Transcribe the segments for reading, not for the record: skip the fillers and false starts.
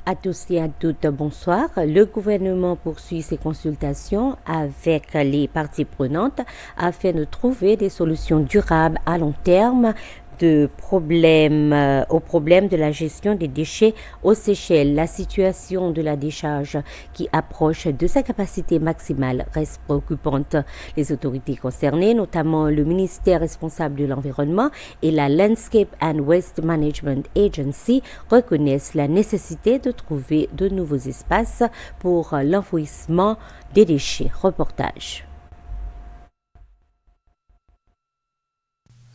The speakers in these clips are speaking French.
À tous et à toutes, bonsoir. Le gouvernement poursuit ses consultations avec les parties prenantes afin de trouver des solutions durables à long terme au problème de la gestion des déchets aux Seychelles. La situation de la décharge qui approche de sa capacité maximale reste préoccupante. Les autorités concernées, notamment le ministère responsable de l'environnement et la Landscape and Waste Management Agency, reconnaissent la nécessité de trouver de nouveaux espaces pour l'enfouissement des déchets. Reportage.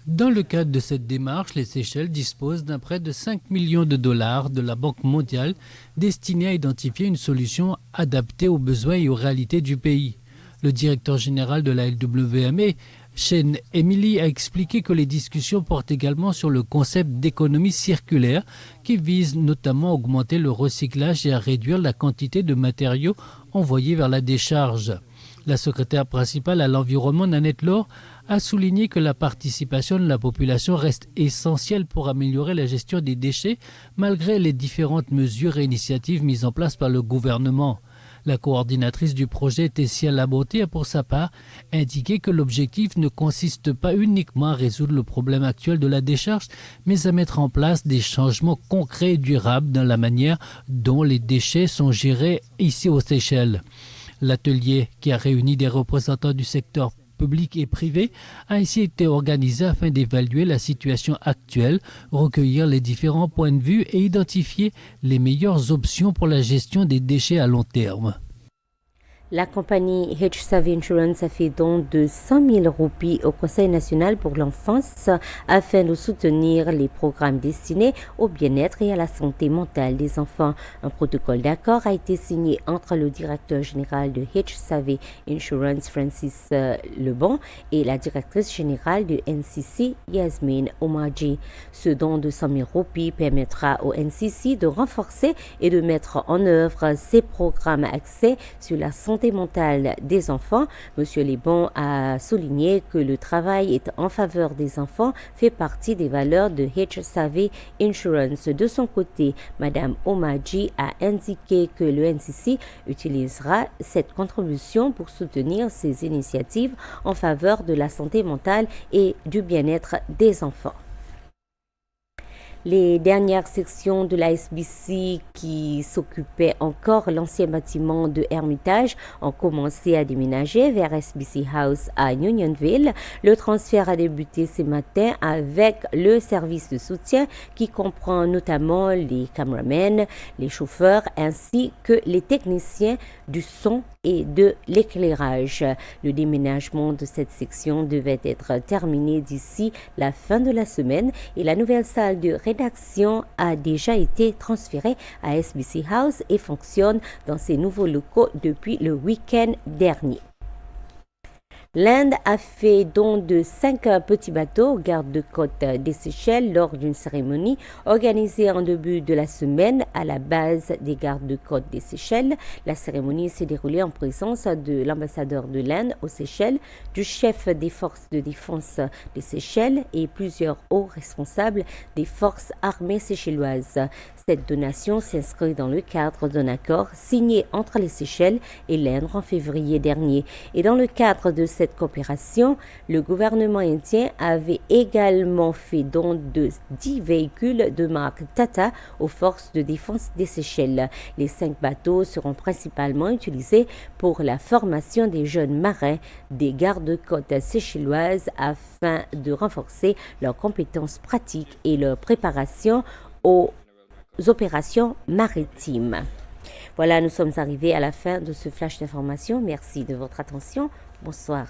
Dans le cadre de cette démarche, les Seychelles disposent d'un prêt de 5 millions de dollars de la Banque mondiale destiné à identifier une solution adaptée aux besoins et aux réalités du pays. Le directeur général de la LWMA, Shane Emily, a expliqué que les discussions portent également sur le concept d'économie circulaire qui vise notamment à augmenter le recyclage et à réduire la quantité de matériaux envoyés vers la décharge. La secrétaire principale à l'environnement, Nanette Laure, a souligné que la participation de la population reste essentielle pour améliorer la gestion des déchets malgré les différentes mesures et initiatives mises en place par le gouvernement. La coordinatrice du projet, Tessia Laboté, a pour sa part indiqué que l'objectif ne consiste pas uniquement à résoudre le problème actuel de la décharge, mais à mettre en place des changements concrets et durables dans la manière dont les déchets sont gérés ici aux Seychelles. L'atelier, qui a réuni des représentants du secteur public et privé, a ainsi été organisé afin d'évaluer la situation actuelle, recueillir les différents points de vue et identifier les meilleures options pour la gestion des déchets à long terme. La compagnie H-Savvy Insurance a fait don de 100 000 roupies au Conseil national pour l'enfance afin de soutenir les programmes destinés au bien-être et à la santé mentale des enfants. Un protocole d'accord a été signé entre le directeur général de H-Savvy Insurance, Francis Lebon, et la directrice générale du NCC, Yasmine Omarji. Ce don de 100 000 roupies permettra au NCC de renforcer et de mettre en œuvre ses programmes axés sur la santé mentale des enfants. Monsieur Lebon a souligné que le travail en faveur des enfants fait partie des valeurs de H-Savvy Insurance. De son côté, Madame Omarji a indiqué que le NCC utilisera cette contribution pour soutenir ses initiatives en faveur de la santé mentale et du bien-être des enfants. Les dernières sections de la SBC qui s'occupaient encore l'ancien bâtiment de Hermitage ont commencé à déménager vers SBC House à Unionville. Le transfert a débuté ce matin avec le service de soutien qui comprend notamment les caméramans, les chauffeurs ainsi que les techniciens du son et de l'éclairage. Le déménagement de cette section devait être terminé d'ici la fin de la semaine et la nouvelle salle de rédaction a déjà été transférée à SBC House et fonctionne dans ses nouveaux locaux depuis le week-end dernier. L'Inde a fait don de 5 petits bateaux aux gardes-côtes des Seychelles lors d'une cérémonie organisée en début de la semaine à la base des gardes-côtes des Seychelles. La cérémonie s'est déroulée en présence de l'ambassadeur de l'Inde aux Seychelles, du chef des forces de défense des Seychelles et plusieurs hauts responsables des forces armées seychelloises. Cette donation s'inscrit dans le cadre d'un accord signé entre les Seychelles et l'Inde en février dernier. Et dans le cadre de cette coopération, le gouvernement indien avait également fait don de 10 véhicules de marque Tata aux forces de défense des Seychelles. Les 5 bateaux seront principalement utilisés pour la formation des jeunes marins des gardes-côtes seychelloises afin de renforcer leurs compétences pratiques et leur préparation aux opérations maritimes. Voilà, nous sommes arrivés à la fin de ce flash d'information. Merci de votre attention. Bonsoir.